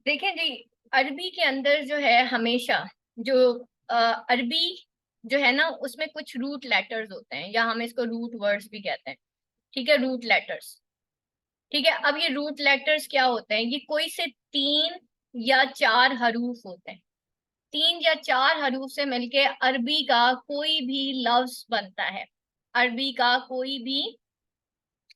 देखें जी, अरबी के अंदर जो है हमेशा जो अरबी जो है ना, उसमें कुछ रूट लेटर्स होते हैं, या हम इसको रूट वर्ड्स भी कहते हैं। ठीक है, रूट लेटर्स। ठीक है, अब ये रूट लेटर्स क्या होते हैं? ये कोई से तीन या चार हरूफ होते हैं। तीन या चार हरूफ से मिलके अरबी का कोई भी लफ्ज बनता है। अरबी का कोई भी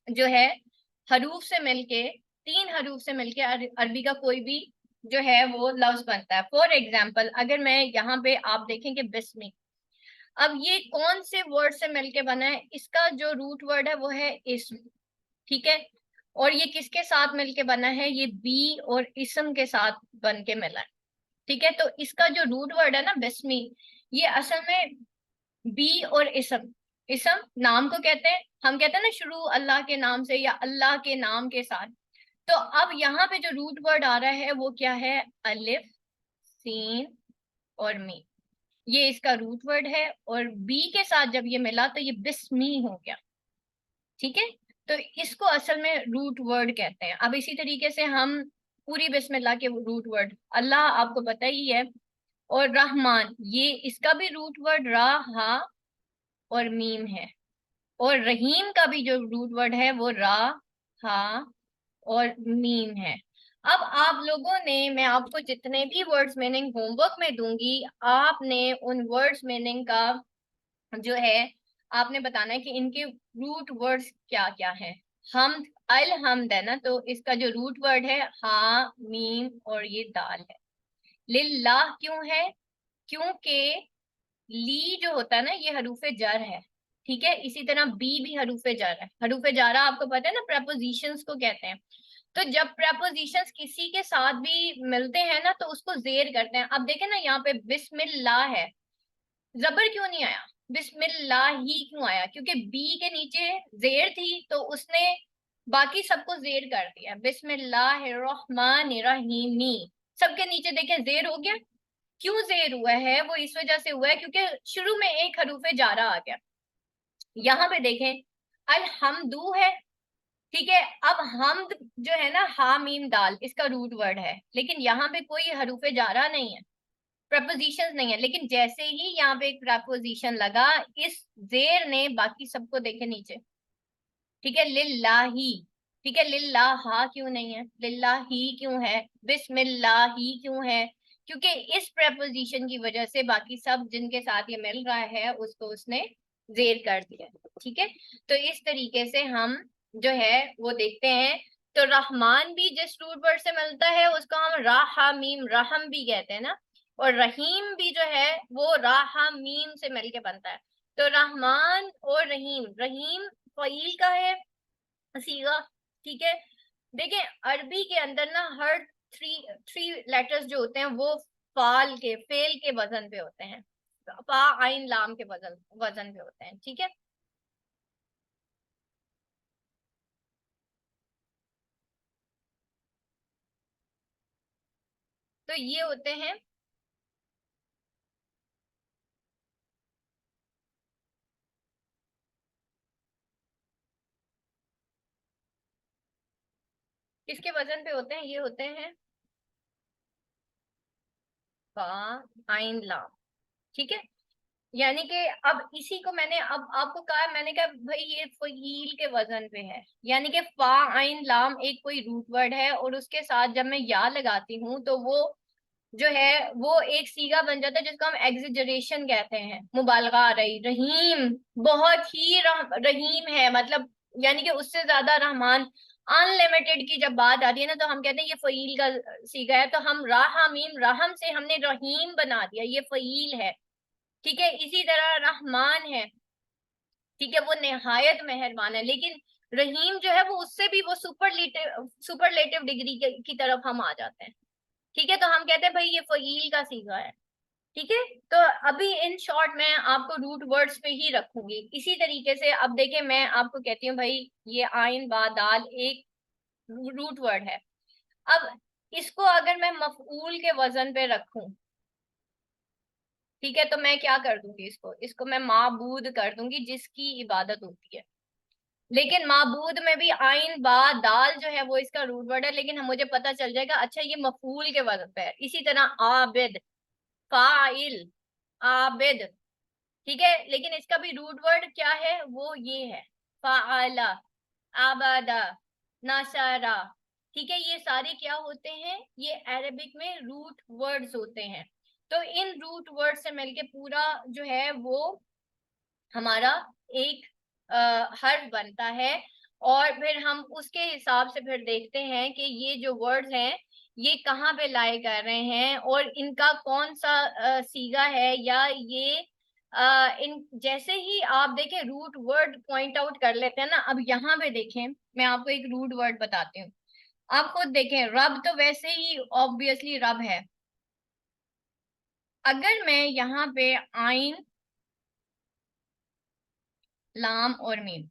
जो है हरूफ से मिलके, तीन हरूफ से मिलके अरबी का कोई भी जो है वो लफ्ज बनता है। फॉर एग्जाम्पल, अगर मैं यहाँ पे आप देखेंगे बिस्मिक, अब ये कौन से वर्ड से मिलके बना है? इसका जो रूट वर्ड है वो है इस्म। ठीक है, और ये किसके साथ मिलके बना है? ये बी और इसम के साथ बन के मिला है। ठीक है, तो इसका जो रूट वर्ड है ना बिस्मी, ये असल में बी और इसम, इसम नाम को कहते हैं, हम कहते हैं ना शुरू अल्लाह के नाम से या अल्लाह के नाम के साथ। तो अब यहाँ पे जो रूट वर्ड आ रहा है वो क्या है? अलिफ, सीन और मी। ये इसका रूट वर्ड है, और बी के साथ जब ये मिला तो ये बिस्मी हो गया। ठीक है, तो इसको असल में रूट वर्ड कहते हैं। अब इसी तरीके से हम पूरी बिस्मिल्लाह के रूट वर्ड, अल्लाह आपको पता ही है, और रहमान, ये इसका भी रूट वर्ड रा, हा और मीम है। और रहीम का भी जो रूट वर्ड है वो रा, हा और मीम है। अब आप लोगों ने, मैं आपको जितने भी वर्ड्स मीनिंग होमवर्क में दूंगी, आपने उन वर्ड्स मीनिंग का जो है आपने बताना है कि इनके रूट वर्ड्स क्या क्या है। हम अल हमद है ना, तो इसका जो रूट वर्ड है हा, मीम और ये दाल है। लिल्लाह क्यों है? क्योंकि ली जो होता है ना, ये हरूफे जर है। ठीक है, इसी तरह बी भी हरूफे जर है। हरूफे जारा आपको पता है ना, प्रपोजिशंस को कहते हैं। तो जब प्रपोजिशंस किसी के साथ भी मिलते हैं ना, तो उसको जेर करते हैं। अब देखें ना, यहाँ पे बिस्मिल्लाह है, जबर क्यों नहीं आया? बिस्मिल्लाह ही क्यों आया? क्योंकि बी के नीचे जेर थी, तो उसने बाकी सबको जेर कर दिया। बिस्मिल्लाहिर्रहमानिर्रहीमी, सबके नीचे देखें जेर हो गया। क्यों जेर हुआ है? वो इस वजह से हुआ है क्योंकि शुरू में एक हरूफे जारा आ गया। यहाँ पे देखें, अल हमदू है। ठीक है, अब हमद जो है ना, हा मीम दाल, इसका रूट वर्ड है, लेकिन यहाँ पे कोई हरूफे जारा नहीं है, प्रपोजिशन नहीं है। लेकिन जैसे ही यहाँ पे एक प्रपोजिशन लगा, इस जेर ने बाकी सबको देखे नीचे। ठीक है, लिल्लाही। ठीक है, लिल्लाहा क्यों नहीं है? लिल्लाही क्यों है? बिस्मिल्लाही क्यों है? क्योंकि इस प्रपोजिशन की वजह से बाकी सब जिनके साथ ये मिल रहा है उसको उसने जेर कर दिया। ठीक है, तो इस तरीके से हम जो है वो देखते हैं। तो रहमान भी जिस रूट वर्ड से मिलता है उसको हम राहा मीम रहम भी कहते हैं ना, और रहीम भी जो है वो राहा मीम से मिलके बनता है। तो रहमान और रहीम, रहीम फ़ईल का है सीगा। ठीक है, देखें अरबी के अंदर ना हर थ्री थ्री लेटर्स जो होते हैं वो फाल के, फेल के वजन पे होते हैं। फा आइन लाम के वजन वजन पे होते हैं। ठीक है, तो ये होते हैं। किसके वजन पे होते हैं? ये होते हैं फा आइन लाम। ठीक है, यानी कि अब इसी को मैंने अब आपको कहा, मैंने कहा भाई ये फ़ईल के वजन पे है, यानी कि फा आइन लाम एक कोई रूट वर्ड है, और उसके साथ जब मैं या लगाती हूँ तो वो जो है वो एक सीगा बन जाता है जिसको हम एग्जिजरेशन कहते हैं, मुबालगा आ रही। रहीम बहुत ही रहीम है, मतलब यानी कि उससे ज्यादा रहमान, अनलिमिटेड की जब बात आती है ना, तो हम कहते हैं ये फ़ईल का सीगा है। तो हम राहमीम, रहम से हमने रहीम बना दिया, ये फ़ईल है। ठीक है, इसी तरह रहमान है। ठीक है, वो निहायत मेहरबान है। लेकिन रहीम जो है वो उससे भी वो सुपरलेटिव डिग्री की तरफ हम आ जाते हैं। ठीक है, तो हम कहते हैं भाई ये फ़ईल का सीगा है। ठीक है, तो अभी इन शॉर्ट मैं आपको रूट वर्ड्स पे ही रखूंगी। इसी तरीके से अब देखिए, मैं आपको कहती हूँ भाई ये आइन बा दाल एक रूट वर्ड है। अब इसको अगर मैं मफऊल के वजन पे रखूं, ठीक है, तो मैं क्या कर दूंगी? इसको इसको मैं माबूद कर दूंगी, जिसकी इबादत होती है। लेकिन माबूद में भी आइन बा दाल जो है वो इसका रूट वर्ड है, लेकिन हम मुझे पता चल जाएगा अच्छा ये मफूल के वजन पे है। इसी तरह आबिद, फाइल, आबिद, ठीक है, लेकिन इसका भी रूट वर्ड क्या है, वो ये है, फाला, आबादा, नशरा। ठीक है, ये सारे क्या होते हैं, ये अरबिक में रूट वर्ड्स होते हैं। तो इन रूट वर्ड से मिलके पूरा जो है वो हमारा एक हर्फ बनता है। और फिर हम उसके हिसाब से फिर देखते हैं कि ये जो वर्ड्स हैं ये कहाँ पे लाए कर रहे हैं और इनका कौन सा सीगा है, या ये इन जैसे ही आप देखें रूट वर्ड पॉइंट आउट कर लेते हैं ना। अब यहाँ पे देखें, मैं आपको एक रूट वर्ड बताती हूँ, आप खुद देखें, रब तो वैसे ही ऑब्वियसली रब है। अगर मैं यहाँ पे आइन लाम और मीम,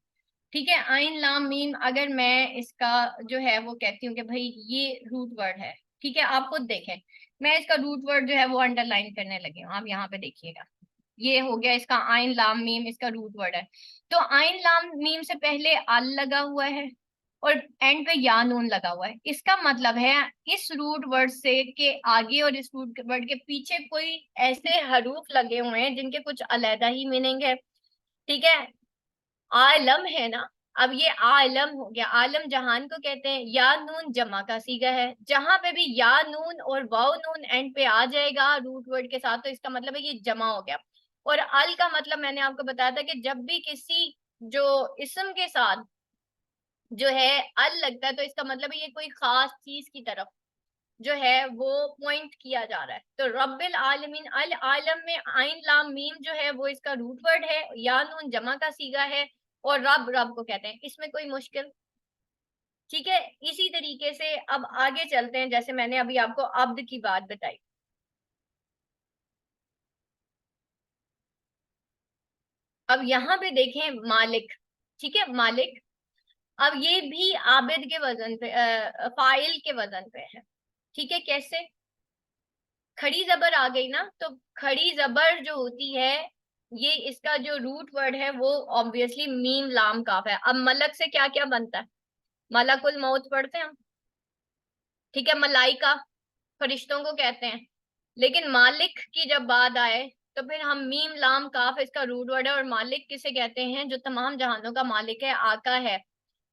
ठीक है, आइन लाम मीम, अगर मैं इसका जो है वो कहती हूँ कि भाई ये रूट वर्ड है, ठीक है, आप खुद देखें, मैं इसका रूट वर्ड जो है वो अंडरलाइन करने लगी हूँ, आप यहाँ पे देखिएगा, ये हो गया इसका आइन लाम मीम, इसका रूट वर्ड है। तो आइन लाम मीम से पहले अल लगा हुआ है और एंड पे या नून लगा हुआ है, इसका मतलब है इस रूट वर्ड से के आगे और इस रूट वर्ड के पीछे कोई ऐसे हरूफ लगे हुए हैं जिनके कुछ अलग ही मीनिंग है। ठीक है, आलम है ना, अब ये आलम हो गया, आलम जहान को कहते हैं, या नून जमा का सीगा है, जहां पे भी या नून और वाव नून एंड पे आ जाएगा रूट वर्ड के साथ तो इसका मतलब है ये जमा हो गया। और अल का मतलब मैंने आपको बताया था कि जब भी किसी जो इसम के साथ जो है अल लगता है तो इसका मतलब है ये कोई खास चीज की तरफ जो है वो पॉइंट किया जा रहा है। तो रब्बिल आलमीन, अल आलम में आइन लाम मीम जो है वो इसका रूट वर्ड है, या नून जमा का सीगा है, और रब रब को कहते हैं, इसमें कोई मुश्किल। ठीक है, इसी तरीके से अब आगे चलते हैं, जैसे मैंने अभी आपको अब्द की बात बताई। अब यहाँ पे देखें मालिक, ठीक है, मालिक, अब ये भी आबिद के वजन पे फाइल के वजन पे है। ठीक है, कैसे, खड़ी जबर आ गई ना, तो खड़ी जबर जो होती है ये इसका जो रूट वर्ड है वो ऑब्वियसली मीम लाम काफ है। अब मलक से क्या क्या बनता है, मलकुल मौत पढ़ते हैं हम, ठीक है, मलाइका फरिश्तों को कहते हैं, लेकिन मालिक की जब बात आए तो फिर हम मीम लाम काफ इसका रूट वर्ड है, और मालिक किसे कहते हैं, जो तमाम जहानों का मालिक है, आका है।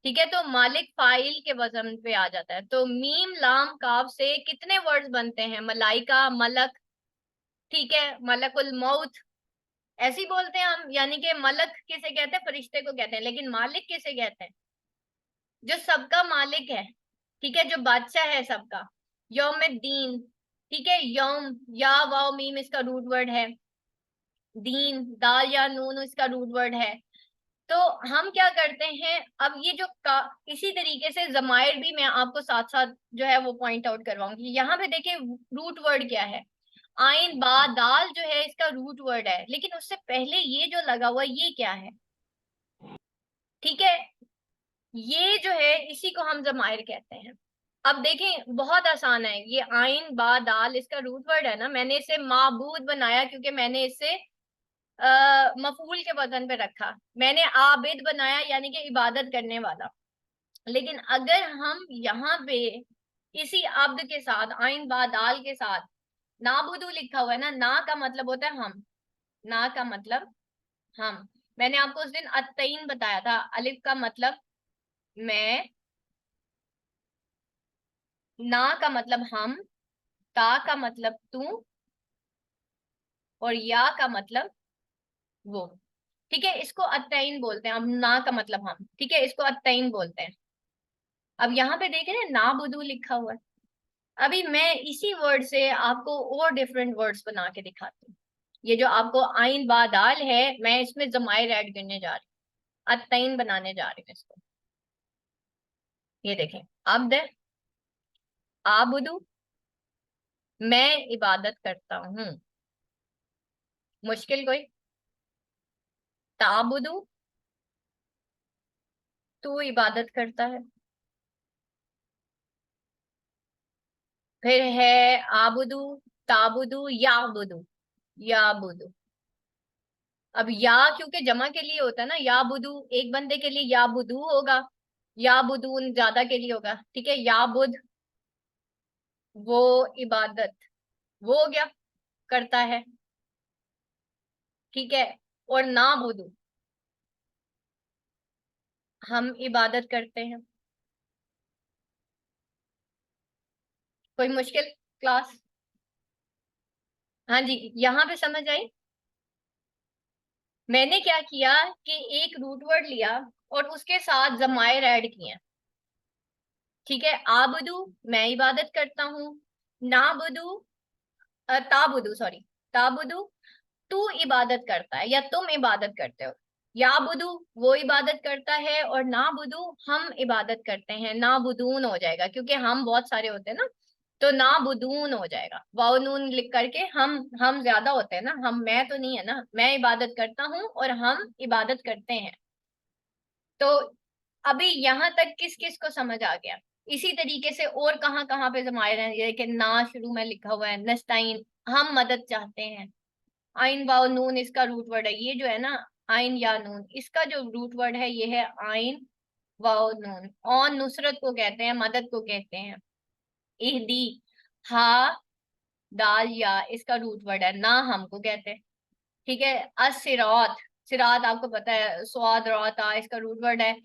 ठीक है, तो मालिक फाइल के वजन पे आ जाता है। तो मीम लाम काफ से कितने वर्ड्स बनते हैं, मलाइका, मलक, ठीक है, मलकुल मौत, ऐसे ही बोलते हैं हम, यानी कि मलक किसे कहते हैं, फरिश्ते को कहते हैं, लेकिन मालिक किसे कहते हैं, जो सबका मालिक है, ठीक है, जो बादशाह है सबका, यौम दीन, ठीक है, यौम, या वाव मीम इसका रूट वर्ड है, दीन दाल या नून इसका रूट वर्ड है। तो हम क्या करते हैं, अब ये जो इसी तरीके से जमायर भी मैं आपको साथ साथ जो है वो पॉइंट आउट करवाऊंगी। यहाँ पे देखिए रूट वर्ड क्या है, आइन बा दाल जो है इसका रूट वर्ड है, लेकिन उससे पहले ये जो लगा हुआ ये क्या है, ठीक है, ये जो है इसी को हम जमायर कहते हैं। अब देखें बहुत आसान है, ये आइन बा दाल इसका रूट वर्ड है ना, मैंने इसे माबूद बनाया क्योंकि मैंने इसे मफूल के वजन पे रखा, मैंने आबिद बनाया यानी कि इबादत करने वाला। लेकिन अगर हम यहाँ पे इसी अब्द के साथ आइन बा दाल के साथ नाबुदू लिखा हुआ है ना, ना का मतलब होता है हम, ना का मतलब हम, मैंने आपको उस दिन अत्तईन बताया था, अलिफ का मतलब मैं, ना का मतलब हम, ता का मतलब तू, और या का मतलब वो। ठीक है, इसको अत्तईन बोलते हैं, हम ना का मतलब हम, ठीक है, इसको अत्तईन बोलते हैं। अब यहाँ पे देख रहे हैं ना बुदू लिखा हुआ है, अभी मैं इसी वर्ड से आपको और डिफरेंट वर्ड्स बना के दिखाती हूँ। ये जो आपको आइन बादाल है, मैं इसमें जमायर ऐड करने जा रही हूँ, अतईन बनाने जा रही हूँ इसको। ये देखें, अब्द, आबुदू, मैं इबादत करता हूँ, मुश्किल कोई, ताबुदू, तू इबादत करता है, फिर है आबुदू, ताबुदू, याबुदू, याबुदू, अब या क्योंकि जमा के लिए होता है ना, या बुदू एक बंदे के लिए या बुदू होगा, या बुदून ज्यादा के लिए होगा, ठीक है। या बुद वो इबादत, वो हो गया, करता है, ठीक है। और ना बुदू हम इबादत करते हैं। कोई मुश्किल क्लास? हाँ जी, यहाँ पे समझ आई। मैंने क्या किया कि एक रूट वर्ड लिया और उसके साथ जमायर ऐड किए, ठीक है। आबुदू मैं इबादत करता हूँ, नाबुदू ताबुदू सॉरी, ताबुदू तू इबादत करता है या तुम इबादत करते हो। याबुदू वो इबादत करता है, और नाबुदू हम इबादत करते हैं। नाबुदून हो जाएगा क्योंकि हम बहुत सारे होते हैं ना, तो नाबुदून हो जाएगा। वाव नून लिख करके हम ज्यादा होते हैं ना, हम मैं तो नहीं है ना, मैं इबादत करता हूँ और हम इबादत करते हैं। तो अभी यहाँ तक किस किस को समझ आ गया? इसी तरीके से और कहाँ कहाँ पे जमाए रहे हैं, कि ना शुरू में लिखा हुआ है, नस्ताइन हम मदद चाहते हैं। आइन वाव नून इसका रूट वर्ड है, ये जो है ना आइन या नून, इसका जो रूट वर्ड है ये है आइन वाव नून। ऑन नुसरत को कहते हैं, मदद को कहते हैं। इहदी हा दाल या इसका रूट वर्ड है, ना हमको कहते हैं, ठीक है। असिरात, सिरात आपको पता है, स्वाद राता इसका रूट वर्ड है।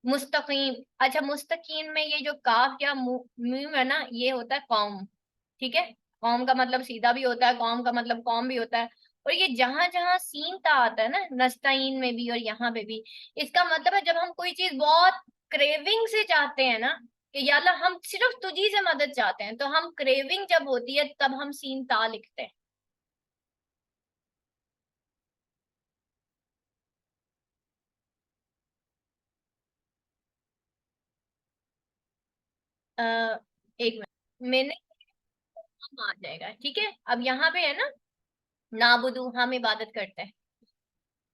मुस्तकीम, अच्छा मुस्तकीम में ये जो काफ या मीम है ना, ये होता है कौम, ठीक है। कौम का मतलब सीधा भी होता है, कौम का मतलब कौम भी होता है। और ये जहां जहां सीन ता आता है ना, नस्ताइन में भी और यहाँ पे भी, इसका मतलब है जब हम कोई चीज बहुत क्रेविंग से चाहते हैं ना, कि या अल्लाह हम सिर्फ तुझी से मदद चाहते हैं, तो हम क्रेविंग जब होती है तब हम सीन ता लिखते हैं। एक मिनट, मैंने हम आ जाएगा, ठीक है। अब यहाँ पे है ना, नाबुदू हम इबादत करते हैं,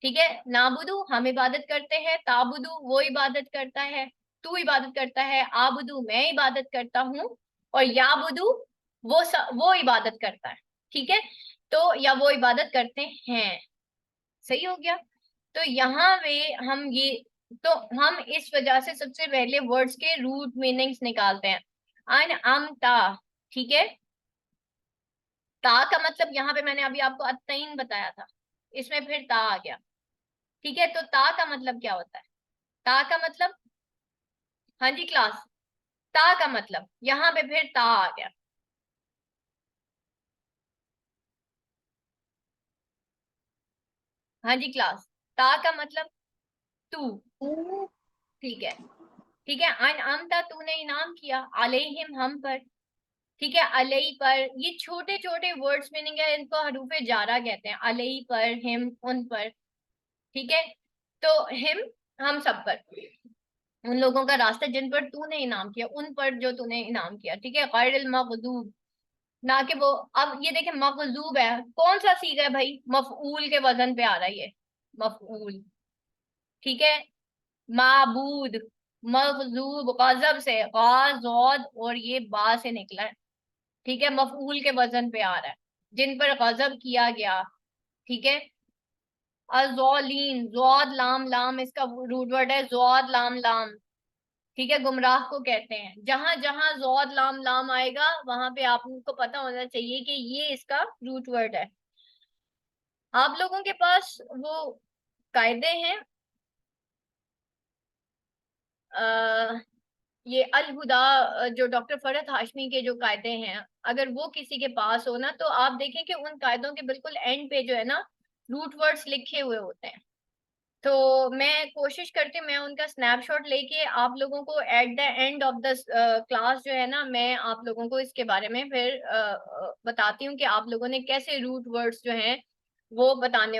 ठीक है। नाबुदू हम इबादत करते हैं, ताबुदू वो इबादत करता है, तू इबादत करता है, आबुदू मैं इबादत करता हूँ, और याबुदू वो इबादत करता है, ठीक है। तो या वो इबादत करते हैं, सही हो गया। तो यहाँ पे हम ये, तो हम इस वजह से सबसे पहले वर्ड्स के रूट मीनिंग्स निकालते हैं। अन अम ता, ठीक है। ता का मतलब यहाँ पे मैंने अभी आपको अत्तईन बताया था, इसमें फिर ता आ गया, ठीक है। तो ता का मतलब क्या होता है? ता का मतलब, हाँ जी क्लास, ता का मतलब यहाँ पे फिर ता आ गया। हाँ जी क्लास, ता का मतलब तू, ठीक है। ठीक है, अन अमता तूने इनाम किया, अलैहिम हम पर, ठीक है। अलई पर ये छोटे छोटे वर्ड्स मीनिंग है, इनको हरूफे जारा कहते हैं। अलई पर, हिम उन पर, ठीक है। तो हिम हम सब पर, उन लोगों का रास्ता जिन पर तूने इनाम किया, उन पर जो तूने इनाम किया, ठीक है। गैरिल मगदूब, ना कि वो, अब ये देखें मगजूब है, कौन सा सीगा है भाई, मफऊल के वजन पे आ रहा है ये, मफऊल, ठीक है। माबूद, मगजूब गजब से, गाजौद और ये बा से निकला है, ठीक है। मफऊल के वजन पे आ रहा है, जिन पर गजब किया गया, ठीक है। अजौलीन, जौद लाम लाम इसका रूट वर्ड है, जौद लाम लाम, ठीक है। गुमराह को कहते हैं। जहां जहां जौद लाम लाम आएगा वहां पे आपको पता होना चाहिए कि ये इसका रूट वर्ड है। आप लोगों के पास वो कायदे हैं, आ, ये अल हुदा, जो डॉक्टर फरहत हाशमी के जो कायदे हैं, अगर वो किसी के पास हो ना, तो आप देखें कि उन कायदों के बिल्कुल एंड पे जो है ना, रूट वर्ड्स लिखे हुए होते हैं। तो मैं कोशिश करती हूँ, मैं उनका स्नैपशॉट लेके आप लोगों को at the end of the class जो है ना, मैं आप लोगों को इसके बारे में फिर बताती हूँ कि आप लोगों ने कैसे रूट वर्ड्स जो हैं वो बताने